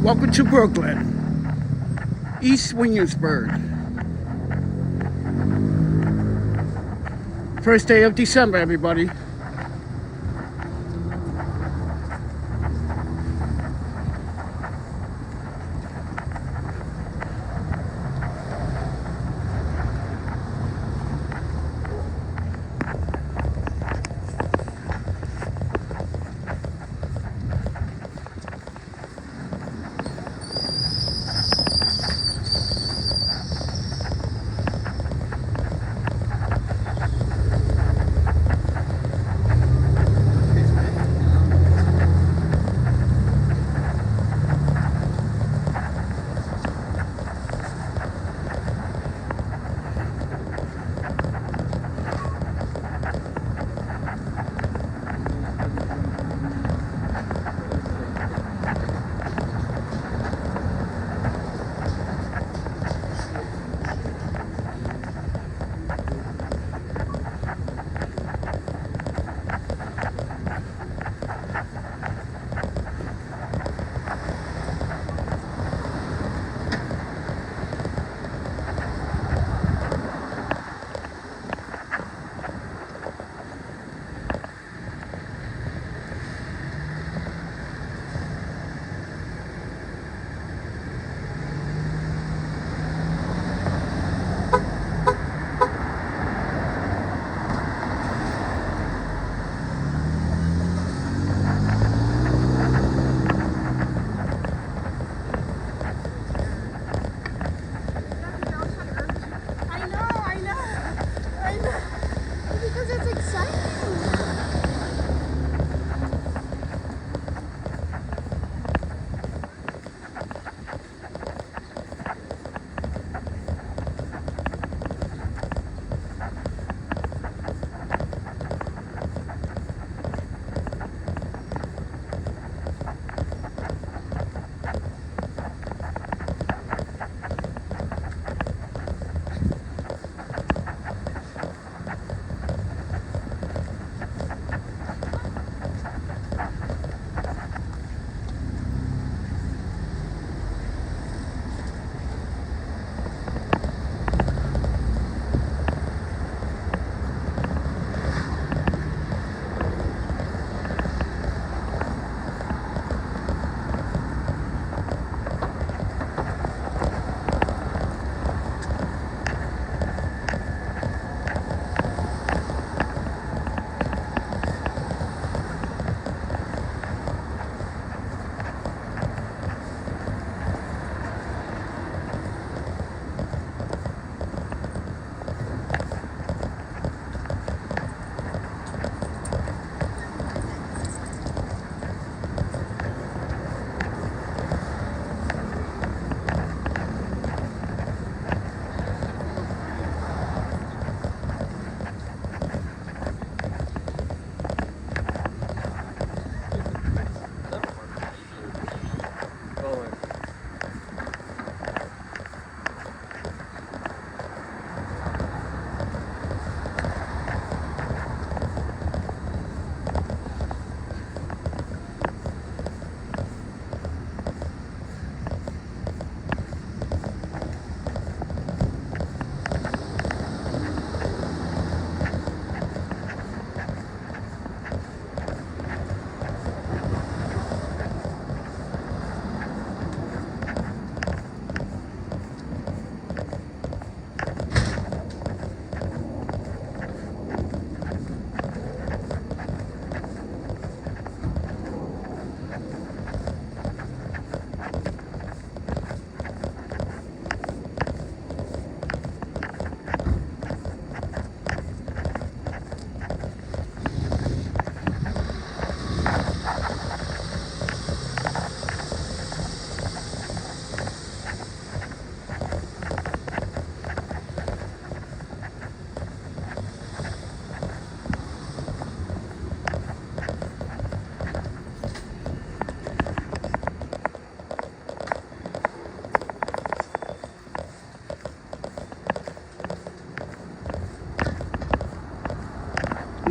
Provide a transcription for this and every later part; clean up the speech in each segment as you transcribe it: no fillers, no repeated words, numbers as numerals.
Welcome to Brooklyn, East Williamsburg. First day of December, everybody.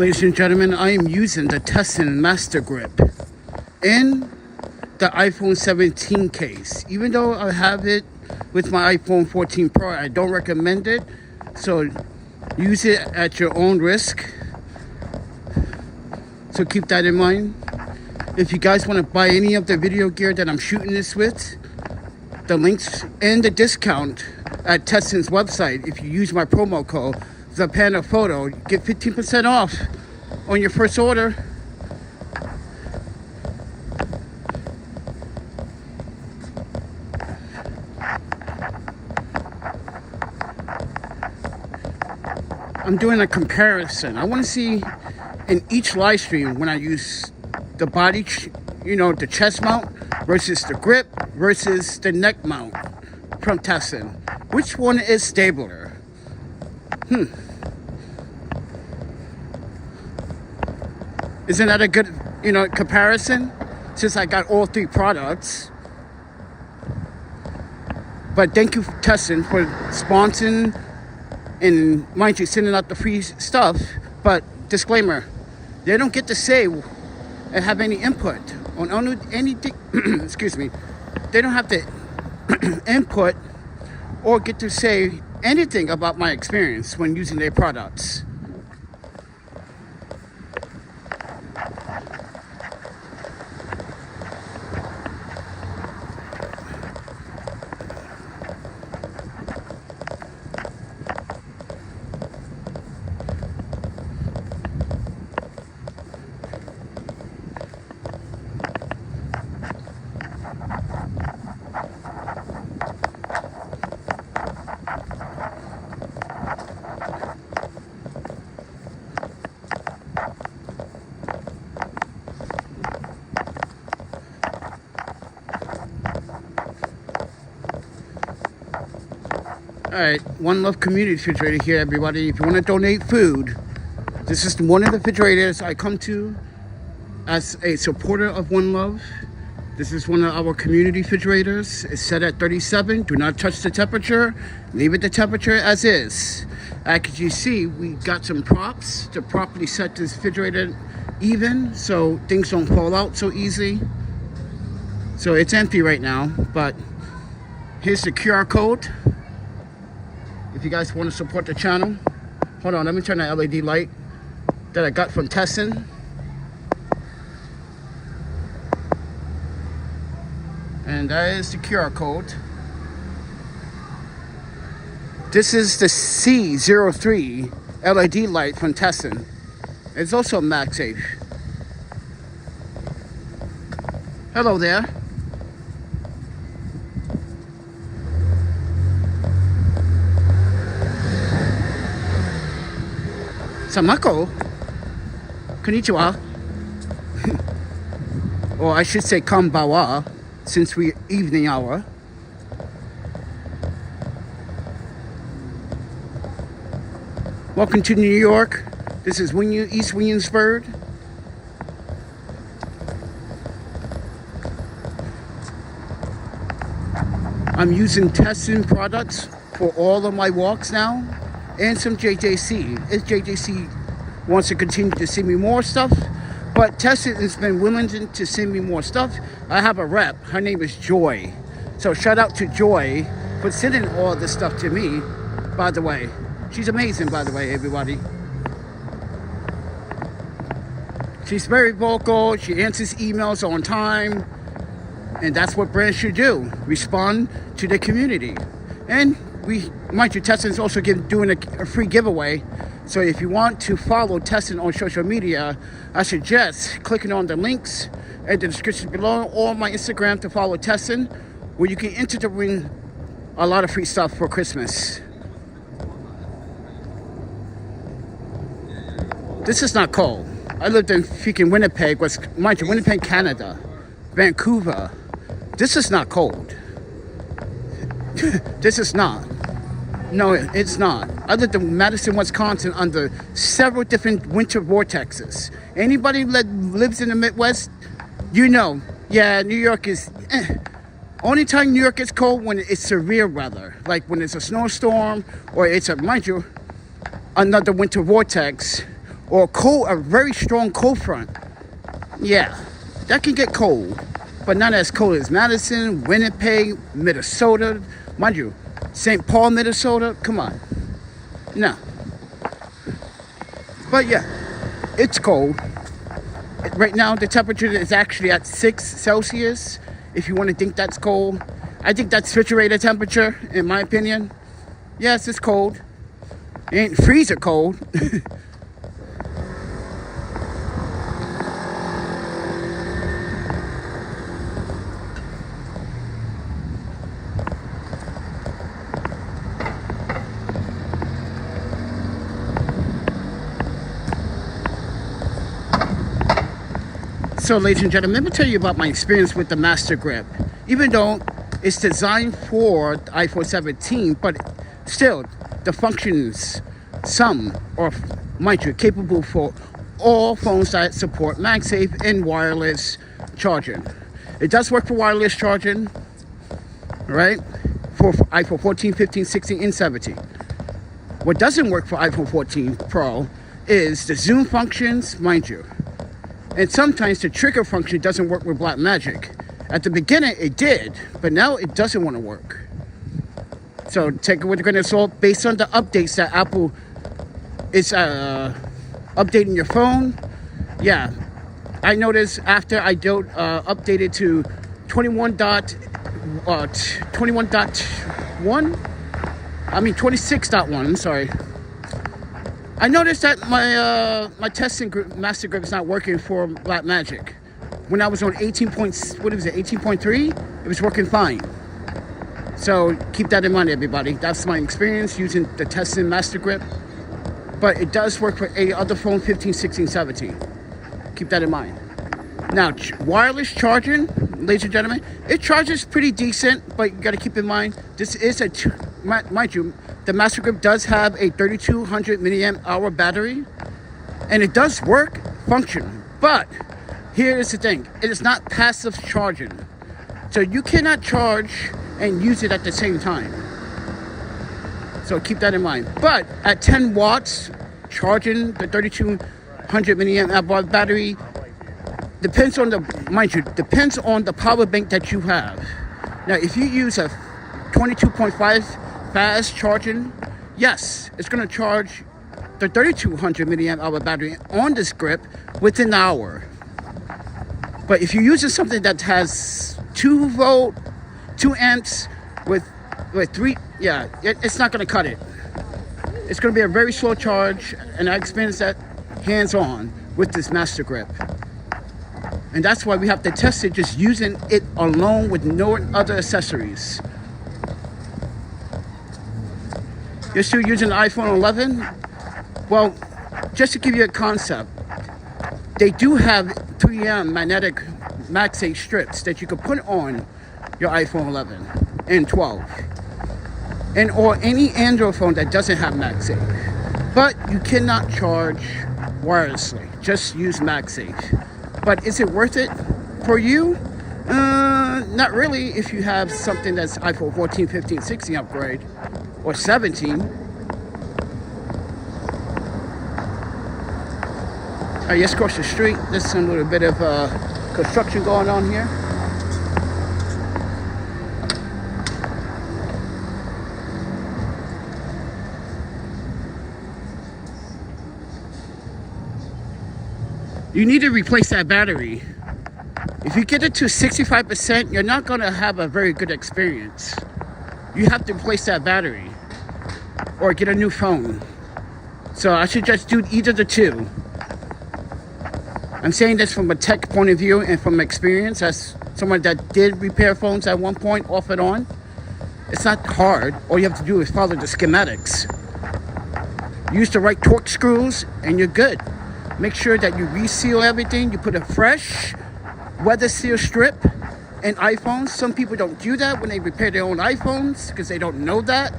Ladies and gentlemen, I am using the Telesin Master Grip in the iPhone 17 case. Even though I have it with my iPhone 14 Pro, I don't recommend it. So use it at your own risk. So keep that in mind. If you guys want to buy any of the video gear that I'm shooting this with, the links and the discount at Telesin's website, if you use my promo code ThePandaPhoto, get 15% off on your first order. I'm doing a comparison. I want to see in each live stream when I use the body, the chest mount versus the grip versus the neck mount from Telesin. Which one is stabler? Isn't that a good, comparison? Since I got all three products. But thank you, Telesin, for sponsoring and, mind you, sending out the free stuff. But disclaimer, they don't get to say and have any input on anything. Excuse me. They don't have to input or get to say anything about my experience when using their products. Alright, One Love Community Refrigerator here, everybody. If you want to donate food, this is one of the refrigerators I come to as a supporter of One Love. This is one of our community refrigerators. It's set at 37. Do not touch the temperature. Leave it the temperature as is. As you see, we got some props to properly set this refrigerator even so things don't fall out so easy. So it's empty right now, but here's the QR code. If you guys want to support the channel, hold on, let me turn the LED light that I got from Telesin. And that is the QR code. This is the C03 LED light from Telesin. It's also MagSafe. Hello there. Samako? Konnichiwa. Or I should say konbawa, since we're evening hour. Welcome to New York. This is East Williamsburg. I'm using Telesin products for all of my walks now. And some JJC. If JJC wants to continue to send me more stuff, but Telesin has been willing to send me more stuff. I have a rep. Her name is Joy. So shout out to Joy for sending all this stuff to me, by the way. She's amazing, by the way, everybody. She's very vocal. She answers emails on time. And that's what brands should do. Respond to the community. And mind you, Telesin is also doing a free giveaway. So if you want to follow Telesin on social media, I suggest clicking on the links in the description below or my Instagram to follow Telesin, where you can enter to win a lot of free stuff for Christmas. This is not cold. I lived in freaking Winnipeg, mind you, Winnipeg, Canada, Vancouver. This is not cold. This is not. No, it's not. I lived in Madison, Wisconsin under several different winter vortexes. Anybody that lives in the Midwest, yeah, New York is... Only time New York gets cold when it's severe weather. Like when it's a snowstorm or it's mind you, another winter vortex or a very strong cold front. Yeah, that can get cold. but not as cold as Madison, Winnipeg, Minnesota. Mind you, St. Paul, Minnesota. Come on. No. But yeah, it's cold. Right now, the temperature is actually at 6 Celsius. If you want to think that's cold. I think that's refrigerator temperature, in my opinion. Yes, it's cold. It ain't freezer cold. So, ladies and gentlemen, let me tell you about my experience with the Master Grip. Even though it's designed for the iPhone 17, but still, the functions, some are, mind you, capable for all phones that support MagSafe and wireless charging. It does work for wireless charging, right? For iPhone 14, 15, 16, and 17. What doesn't work for iPhone 14 Pro is the zoom functions, mind you. And sometimes the trigger function doesn't work with Blackmagic. At the beginning it did, but now it doesn't want to work. So take it with a grain of salt based on the updates that Apple is updating your phone. Yeah, I noticed after I updated to 26.1, I'm sorry. I noticed that my testing group, Master Grip is not working for Blackmagic. When I was on 18.3, it was working fine. So keep that in mind, everybody. That's my experience using the Telesin Master Grip. But it does work for any other phone, 15, 16, 17. Keep that in mind. Now, wireless charging, ladies and gentlemen, it charges pretty decent, but you got to keep in mind, this is mind you, the Master Grip does have a 3200 milliamp hour battery, and it does work, function. But here is the thing, it is not passive charging. So you cannot charge and use it at the same time. So keep that in mind. But at 10 watts, charging the 3200 milliamp hour battery, depends on the power bank that you have. Now, if you use a 22.5 fast charging, yes, it's going to charge the 3200 milliamp hour battery on this grip within an hour. But if you're using something that has 2 amps with 3, yeah, it's not going to cut it. It's going to be a very slow charge, and I experienced that hands-on with this Master Grip. And that's why we have to test it just using it alone with no other accessories. You're still using the iPhone 11? Well, just to give you a concept, they do have 3M magnetic MagSafe strips that you can put on your iPhone 11 and 12. And or any Android phone that doesn't have MagSafe. But you cannot charge wirelessly. Just use MagSafe. But is it worth it for you? Not really if you have something that's iPhone 14, 15, 16 upgrade, or 17. Alright, let's cross the street. There's some little bit of construction going on here. You need to replace that battery. If you get it to 65%, you're not going to have a very good experience. You have to replace that battery or get a new phone. So I should just do either the two. I'm saying this from a tech point of view and from experience as someone that did repair phones at one point off and on. It's not hard. All you have to do is follow the schematics. Use the right torque screws and you're good. Make sure that you reseal everything. You put a fresh weather seal strip in iPhones. Some people don't do that when they repair their own iPhones because they don't know that.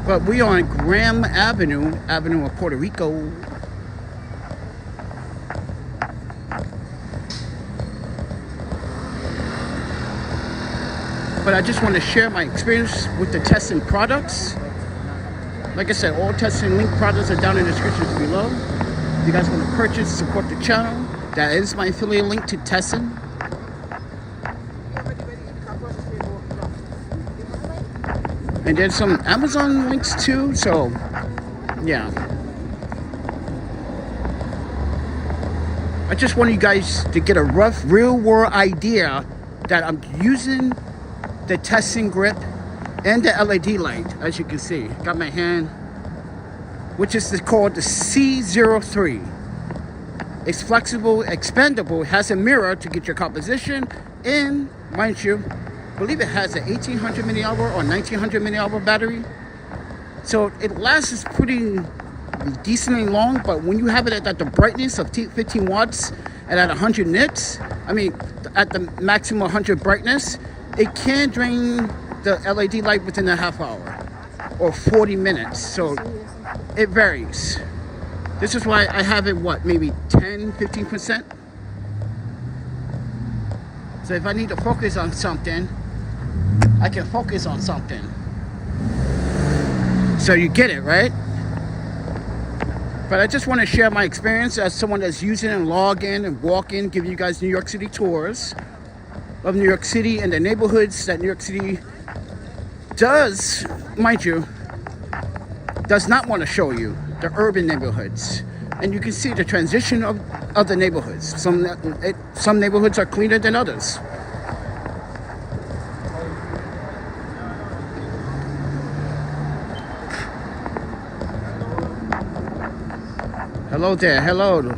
But we are on Graham Avenue of Puerto Rico. But I just want to share my experience with the Telesin products. Like I said, all Telesin link products are down in the description below. If you guys want to purchase, support the channel, that is my affiliate link to Telesin. And there's some Amazon links too, so yeah. I just want you guys to get a rough, real world idea that I'm using the Telesin grip and the LED light, as you can see. Got my hand, which is called the C03. It's flexible, expandable, has a mirror to get your composition, and mind you, I believe it has an 1800 milliamp or 1900 milliamp battery. So it lasts pretty decently long, but when you have it at the brightness of 15 watts and at 100 nits, I mean at the maximum 100 brightness, it can drain the LED light within a half hour or 40 minutes. So it varies. This is why I have it, what, maybe 10-15%. So if I need to focus on something, I can focus on something. So you get it, right? But I just want to share my experience as someone that's using and log in and walk in, giving you guys New York City tours of New York City and the neighborhoods that New York City does, mind you, does not want to show you, the urban neighborhoods. And you can see the transition of the neighborhoods. Some neighborhoods are cleaner than others. Hello there, hello.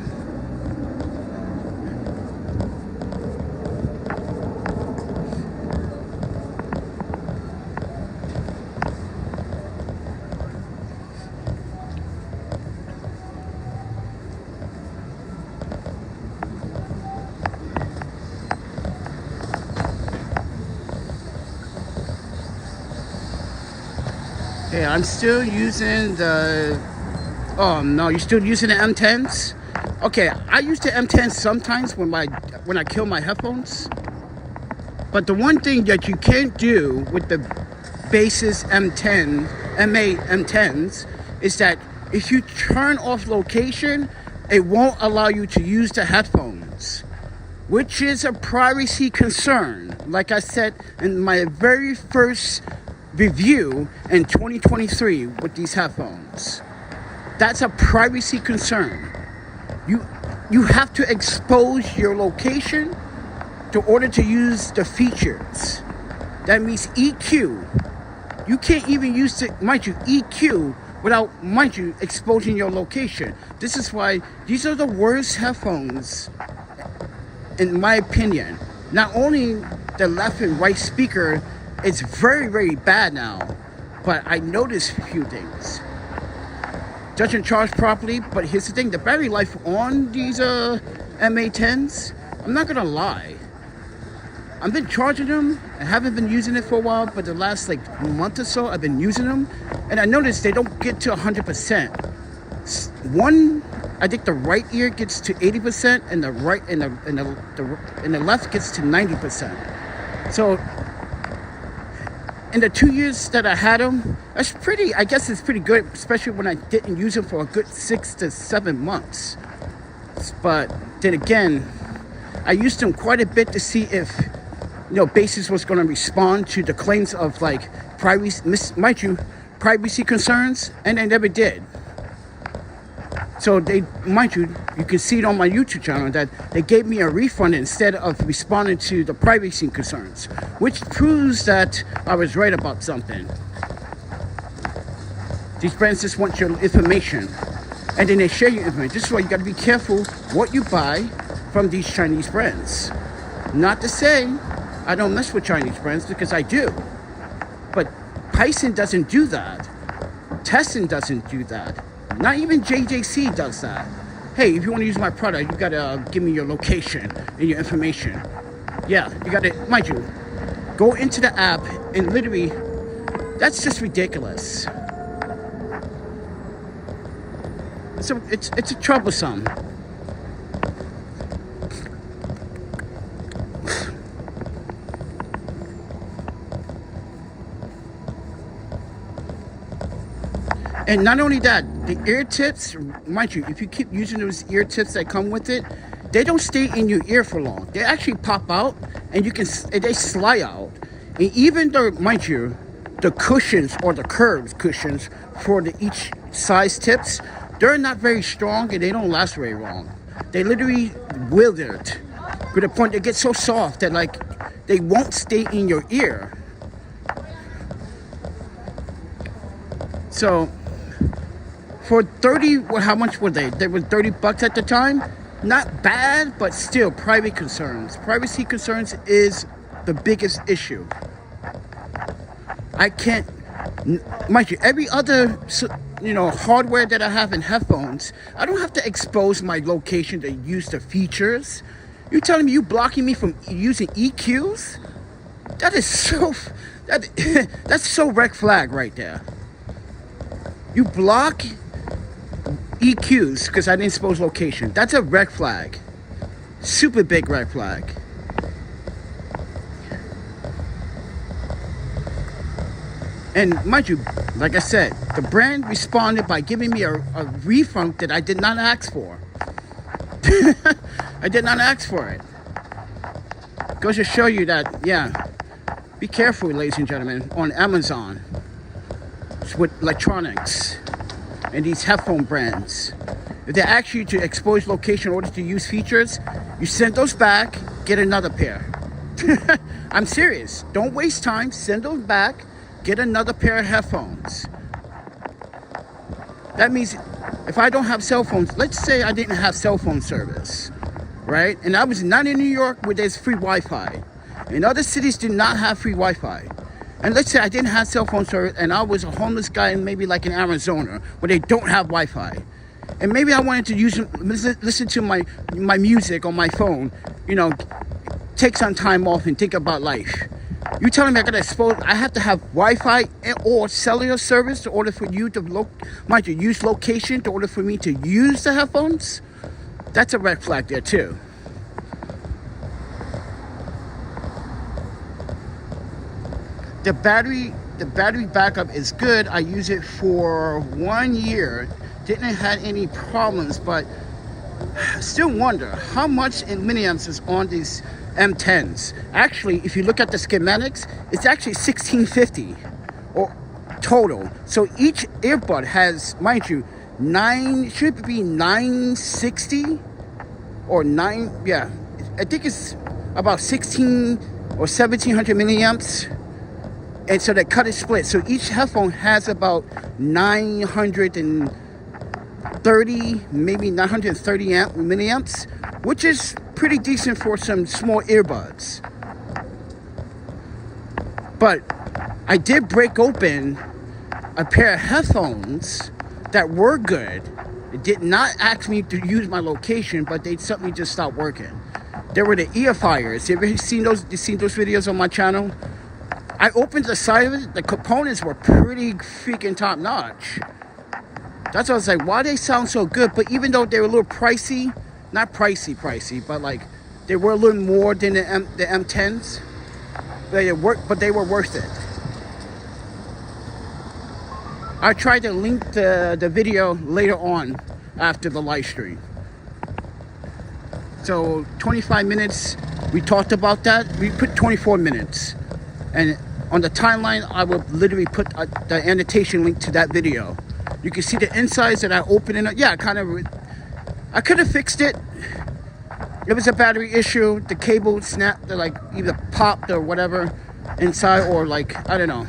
Okay, I'm still using the... Oh no, you're still using the M10s? Okay, I use the M10s sometimes when I kill my headphones. But the one thing that you can't do with the basis M10, M10s, is that if you turn off location, it won't allow you to use the headphones, which is a privacy concern. Like I said in my very first review in 2023 with these headphones. That's a privacy concern. You have to expose your location in order to use the features. That means EQ. You can't even use the, mind you, EQ without, mind you, exposing your location. This is why these are the worst headphones, in my opinion. Not only the left and right speaker is very, very bad now, but I noticed a few things. Doesn't charge properly, but here's the thing, the battery life on these MA10s, I'm not gonna lie, I've been charging them. I haven't been using it for a while, but the last like month or so I've been using them, and I noticed they don't get to 100%. One, I think the right ear gets to 80%, and the right and the left gets to 90%. So in the 2 years that I had them, that's pretty, I guess it's pretty good, especially when I didn't use them for a good 6 to 7 months. But then again, I used them quite a bit to see if, you know, Basis was going to respond to the claims of like privacy concerns, and they never did. So they, mind you, you can see it on my YouTube channel that they gave me a refund instead of responding to the privacy concerns, which proves that I was right about something. These brands just want your information, and then they share your information. This is why you got to be careful what you buy from these Chinese brands. Not to say I don't mess with Chinese brands, because I do. But Tyson doesn't do that. Telesin doesn't do that. Not even JJC does that. Hey, if you want to use my product, you gotta give me your location and your information. Yeah, you gotta, mind you, go into the app and literally, that's just ridiculous. So it's troublesome. And not only that, the ear tips, mind you, if you keep using those ear tips that come with it, they don't stay in your ear for long. They actually pop out, and they slide out. And even though, mind you, the cushions or the curved cushions for each size tips, they're not very strong and they don't last very long. They literally withered to the point they get so soft that like they won't stay in your ear. So for 30, well, how much were they? They were $30 at the time. Not bad, but still private concerns. Privacy concerns is the biggest issue. I can't, mind you, every other, hardware that I have in headphones, I don't have to expose my location to use the features. You're telling me you blocking me from using EQs? That is so, that's so red flag right there. You block EQs because I didn't expose location. That's a red flag. Super big red flag. And mind you, like I said, the brand responded by giving me a refund that I did not ask for. I did not ask for it. Goes to show you that, yeah, be careful, ladies and gentlemen, on Amazon with electronics and these headphone brands. If they ask you to expose location in order to use features, you send those back, get another pair. I'm serious. Don't waste time. Send those back. Get another pair of headphones. That means if I don't have cell phones, let's say I didn't have cell phone service, right? And I was not in New York where there's free Wi-Fi. And other cities do not have free Wi-Fi. And let's say I didn't have cell phone service and I was a homeless guy in maybe like in Arizona where they don't have Wi-Fi. And maybe I wanted to listen to my music on my phone, take some time off and think about life. You telling me I have to have Wi-Fi or cellular service in order for you to use location in order for me to use the headphones? That's a red flag there too. The battery backup is good. I use it for 1 year. Didn't have any problems, but still wonder how much in milliamps is on these M10s. Actually, if you look at the schematics, it's actually 1650 or total. So each earbud has, mind you, should be 960 or 9, yeah. I think it's about 16 or 1700 milliamps. And so they cut it split. So each headphone has about 930, maybe 930 milliamps, which is pretty decent for some small earbuds. But I did break open a pair of headphones that were good. It did not ask me to use my location, but they suddenly just stopped working. They were the earfires. You ever seen those videos on my channel? I opened the side of it. The components were pretty freaking top notch. That's why I was like, why they sound so good? But even though they were a little pricey, not pricey, but like they were a little more than the M10s. They were worth it. I tried to link the video later on after the live stream. So 25 minutes, we talked about that. We put 24 minutes. And on the timeline, I will literally put the annotation link to that video. You can see the insides that I opened it up. Yeah, I could have fixed it. It was a battery issue. The cable snapped, like either popped or whatever inside, or like, I don't know.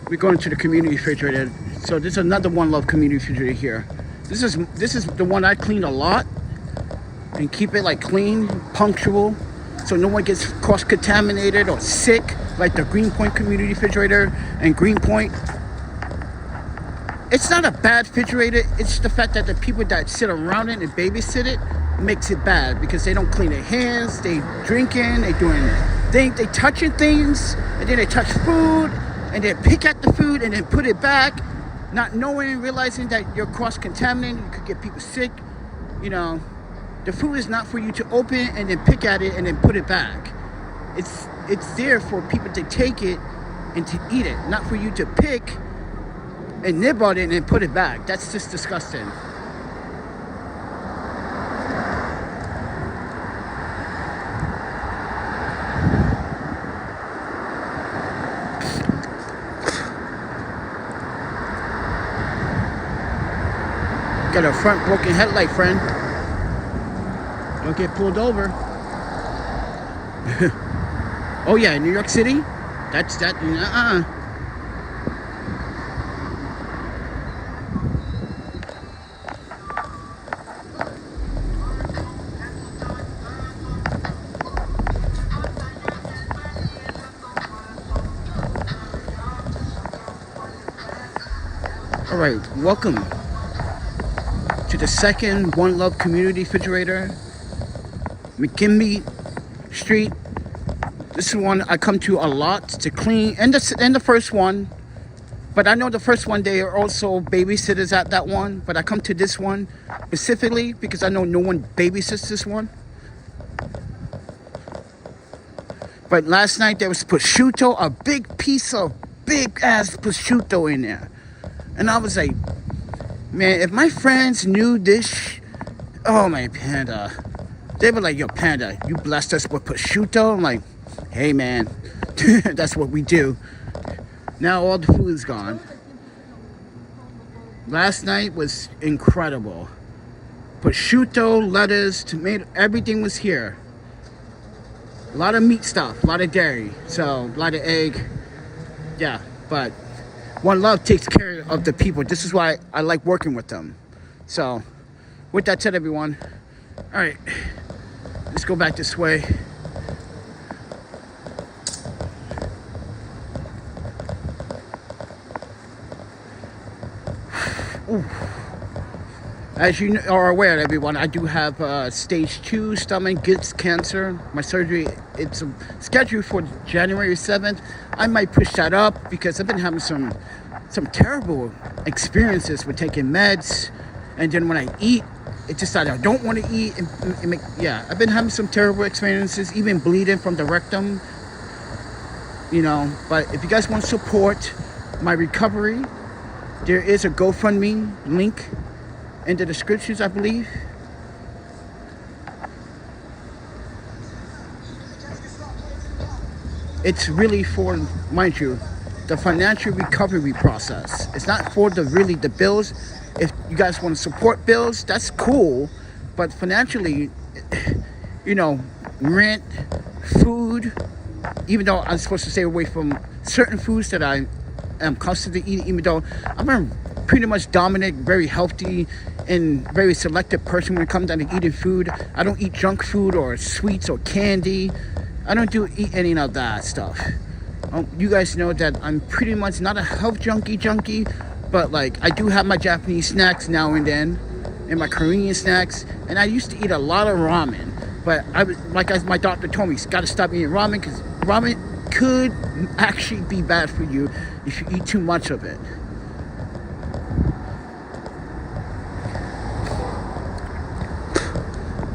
We're going to the community refrigerator. So this is another One Love community refrigerator here. This is the one I clean a lot and keep it like clean, punctual, so no one gets cross-contaminated or sick, like the Greenpoint community refrigerator and Greenpoint. It's not a bad refrigerator. It's the fact that the people that sit around it and babysit it makes it bad because they don't clean their hands. They drinking, they touching things, and then they touch food, and they pick at the food and then put it back, not knowing, realizing that you're cross-contaminated. You could get people sick. The food is not for you to open and then pick at it and then put it back. It's there for people to take it and to eat it, not for you to pick and nib on it and put it back. That's just disgusting. Got a front broken headlight, friend. Don't get pulled over. Oh yeah, New York City? That's that, All right, welcome to the second One Love Community Refrigerator, McKinley Street. This is one I come to a lot to clean, and the first one. But I know the first one, they are also babysitters at that one. But I come to this one specifically because I know no one babysits this one. But last night there was prosciutto, a big piece of big ass prosciutto in there. And I was like, man, if my friends knew this, oh my Panda, they were like, yo, Panda, you blessed us with prosciutto. I'm like, hey man, that's what we do. Now all the food is gone. Last night was incredible. Prosciutto, lettuce, tomato, everything was here. A lot of meat stuff, a lot of dairy, so a lot of egg. Yeah, but One Love takes care of the people. This is why I like working with them. So, with that said, everyone, all right, let's go back this way. Ooh. As you are aware, everyone, I do have stage 2 stomach cancer. My surgery, it's scheduled for January 7th. I might push that up because I've been having some terrible experiences with taking meds. And then when I eat, it's just that I don't want to eat. Yeah, I've been having some terrible experiences, even bleeding from the rectum. You know, but if you guys want to support my recovery, there is a GoFundMe link in the descriptions, I believe. It's really for, mind you, the financial recovery process. It's not for the bills. If you guys want to support bills, that's cool. But financially, you know, rent, food, even though I'm supposed to stay away from certain foods that I am accustomed to eating, even though I'm a pretty much dominant, very healthy, and very selective person when it comes down to eating food. I don't eat junk food or sweets or candy. I don't eat any of that stuff. You guys know that I'm pretty much not a health junkie, but like I do have my Japanese snacks now and then, and my Korean snacks. And I used to eat a lot of ramen, but my doctor told me, got to stop eating ramen because ramen could actually be bad for you if you eat too much of it.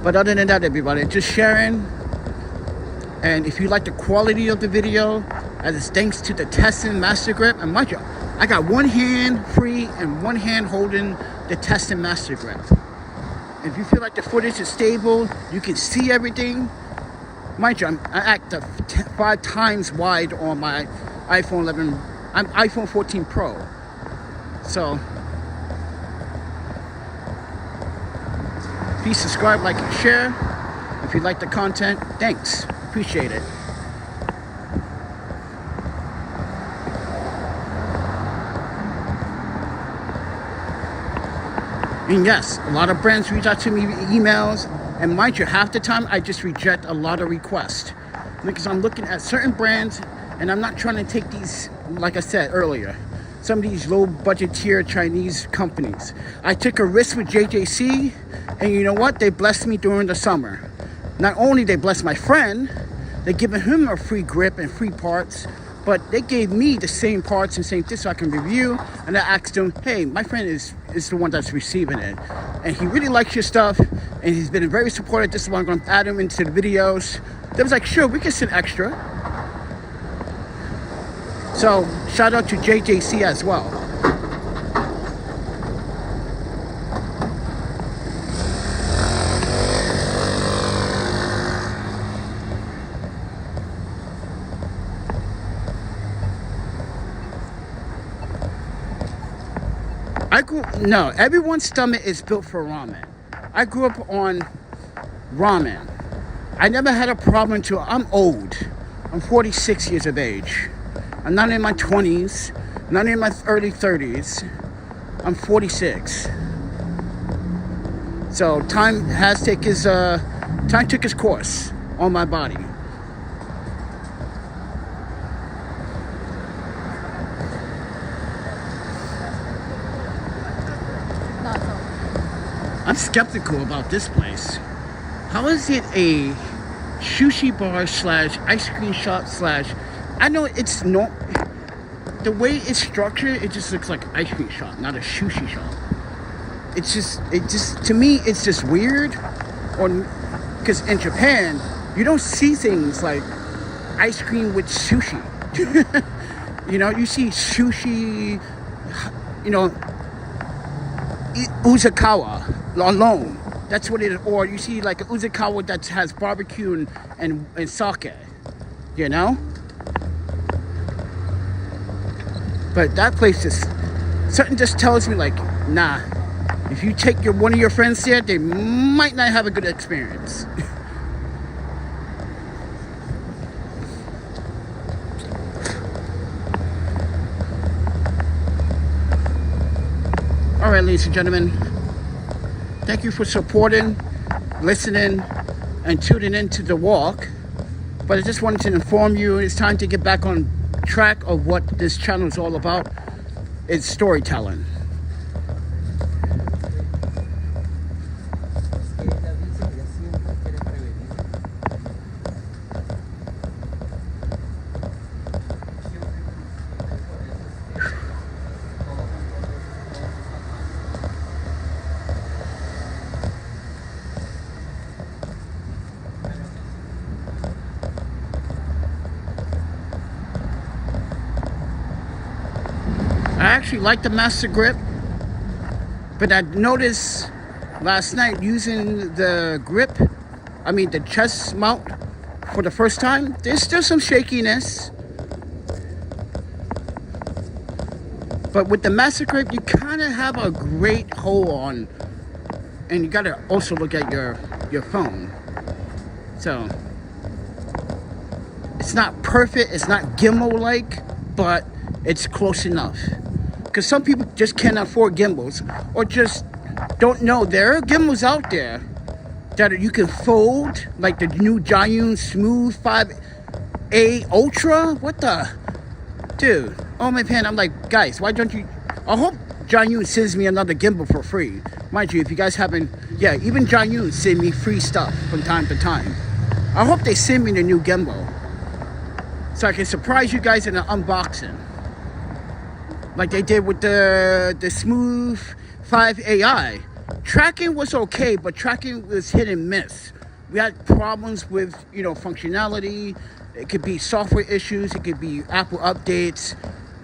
But other than that, everybody, just sharing. And if you like the quality of the video, as it's thanks to the Telesin Master Grip, and mind you, I got one hand free and one hand holding the Telesin Master Grip. If you feel like the footage is stable, you can see everything. Mind you, I act 5 times wide on my iPhone 11. I'm iPhone 14 Pro. So please subscribe, like, and share. If you like the content, thanks. Appreciate it. And yes, a lot of brands reach out to me via emails. And mind you, half the time I just reject a lot of requests. Because I'm looking at certain brands and I'm not trying to take these, like I said earlier, some of these low budget tier Chinese companies. I took a risk with JJC, and you know what? They blessed me during the summer. Not only they blessed my friend, they given him a free grip and free parts, but they gave me the same parts and same thing so I can review. And I asked him, hey, my friend is the one that's receiving it, and he really likes your stuff, and he's been very supportive. This is why I'm going to add him into the videos. They was like, sure, we can send extra. So shout out to JJC as well. No, everyone's stomach is built for ramen. I grew up on ramen. I never had a problem until I'm old. I'm 46 years of age. I'm not in my 20s, not in my early 30s. I'm 46. So time took its course on my body. I'm skeptical about this place. How is it a sushi bar / ice cream shop / I know it's not, the way it's structured, it just looks like an ice cream shop, not a sushi shop. It just to me, it's just weird. Or because in Japan, you don't see things like ice cream with sushi. You know, you see sushi, you know, uzakawa alone. That's what it is. Or you see like an uzakawa that has barbecue and sake, you know? But that place something just tells me like, nah, if you take one of your friends there, they might not have a good experience. All right, ladies and gentlemen, thank you for supporting, listening, and tuning into the walk. But I just wanted to inform you it's time to get back on track of what this channel is all about. It's storytelling. I actually like the Master Grip, but I noticed last night using the grip, the chest mount for the first time, there's still some shakiness. But with the Master Grip, you kind of have a great hold on, and you got to also look at your phone. So it's not perfect, it's not gimbal-like, but it's close enough. Because some people just can't afford gimbals, or just don't know there are gimbals out there that you can fold, like the new Zhiyun Smooth 5A Ultra. What the? Dude, oh my pen, I'm like, guys, why don't you? I hope Zhiyun sends me another gimbal for free. Mind you, if you guys haven't, even Zhiyun send me free stuff from time to time. I hope they send me the new gimbal, so I can surprise you guys in an unboxing. Like they did with the Smooth 5 AI. Tracking was okay, but tracking was hit and miss. We had problems with, functionality. It could be software issues. It could be Apple updates.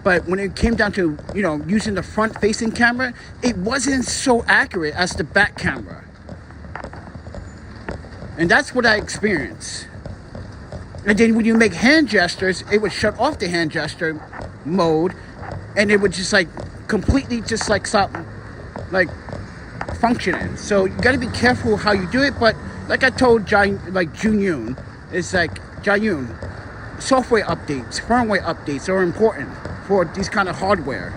But when it came down to, using the front-facing camera, it wasn't so accurate as the back camera. And that's what I experienced. And then when you make hand gestures, it would shut off the hand gesture mode, and it would just completely stop functioning. So you got to be careful how you do it. But like I told Junyun, it's Jayun, software updates, firmware updates are important for these kind of hardware,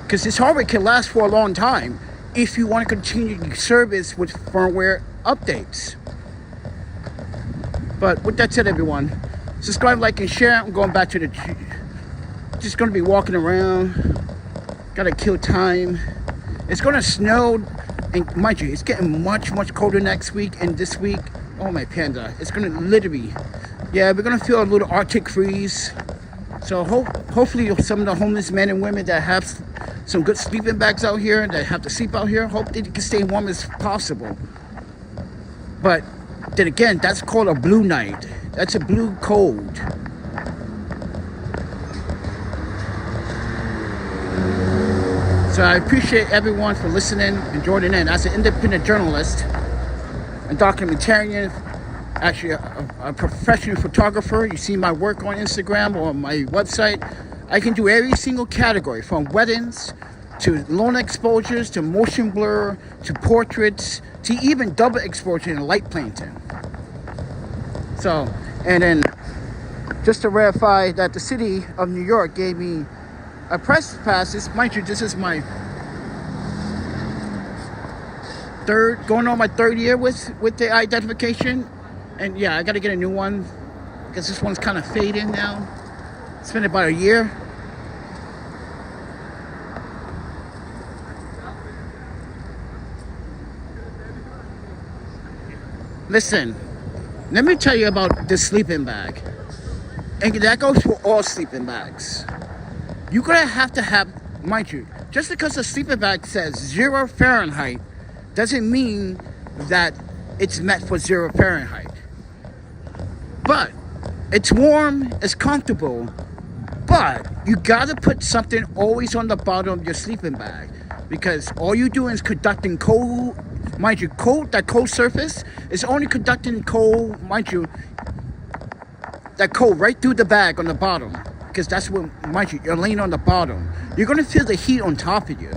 because this hardware can last for a long time if you want to continue the service with firmware updates. But with that said, everyone, subscribe, like, and share. I'm going back to just going to be walking around. Gotta kill time. It's going to snow, and mind you, it's getting much colder next week and this week. Oh my panda, it's going to literally, we're going to feel a little Arctic freeze. So hopefully some of the homeless men and women that have some good sleeping bags out here, that have to sleep out here, hope they can stay warm as possible. But then again, that's called a blue night. That's a blue cold. So I appreciate everyone for listening and joining in. As an independent journalist and documentarian, actually a professional photographer, you see my work on Instagram or my website. I can do every single category, from weddings to lone exposures to motion blur to portraits to even double exposure and light painting. So, and then just to verify that the city of New York gave me a press pass. Mind you, this is my going on my third year with the identification. And yeah, I got to get a new one because this one's kind of fading now. It's been about a year. Listen, let me tell you about this sleeping bag. And that goes for all sleeping bags. You're gonna have to have, mind you, just because the sleeping bag says 0 Fahrenheit doesn't mean that it's meant for 0 Fahrenheit. But it's warm, it's comfortable, but you gotta put something always on the bottom of your sleeping bag, because all you're doing is conducting cold, mind you, that cold surface is only conducting cold, mind you, that cold right through the bag on the bottom, because that's what, mind you, you're laying on the bottom. You're gonna feel the heat on top of you.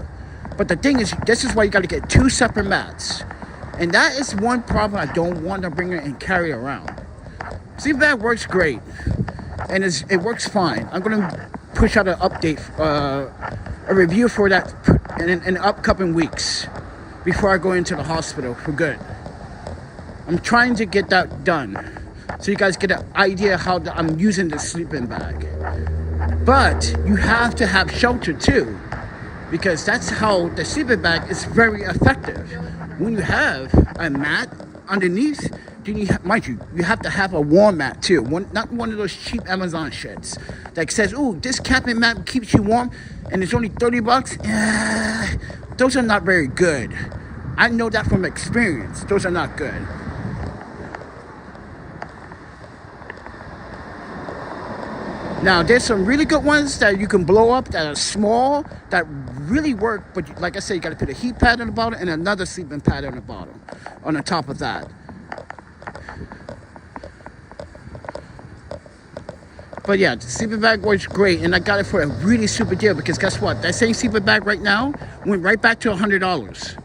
But the thing is, this is why you gotta get 2 separate mats. And that is one problem I don't want to bring it and carry around. Sleeping bag works great, and it works fine. I'm gonna push out an update, a review for that in upcoming weeks before I go into the hospital for good. I'm trying to get that done so you guys get an idea how I'm using this sleeping bag. But you have to have shelter too, because that's how the sleeping bag is very effective. When you have a mat underneath, mind you, you have to have a warm mat too. Not one of those cheap Amazon shits that says, "Ooh, this camping mat keeps you warm," and it's only $30. Those are not very good. I know that from experience. Those are not good. Now, there's some really good ones that you can blow up that are small, that really work, but like I said, you got to put a heat pad on the bottom and another sleeping pad on the bottom, on the top of that. But yeah, the sleeping bag works great, and I got it for a really super deal, because guess what? That same sleeping bag right now went right back to $100.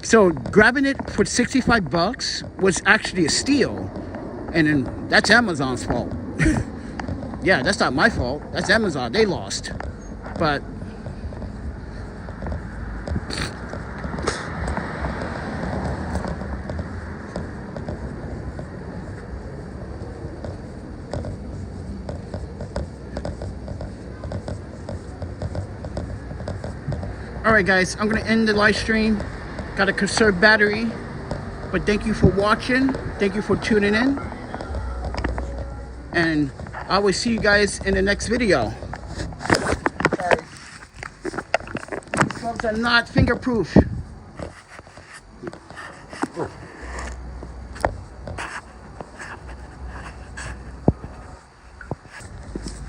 So grabbing it for $65 was actually a steal, and then that's Amazon's fault. Yeah, that's not my fault. That's Amazon. They lost. But alright guys, I'm gonna end the live stream. Gotta conserve battery. But thank you for watching. Thank you for tuning in. And I will see you guys in the next video. Sorry. Gloves are not fingerproof.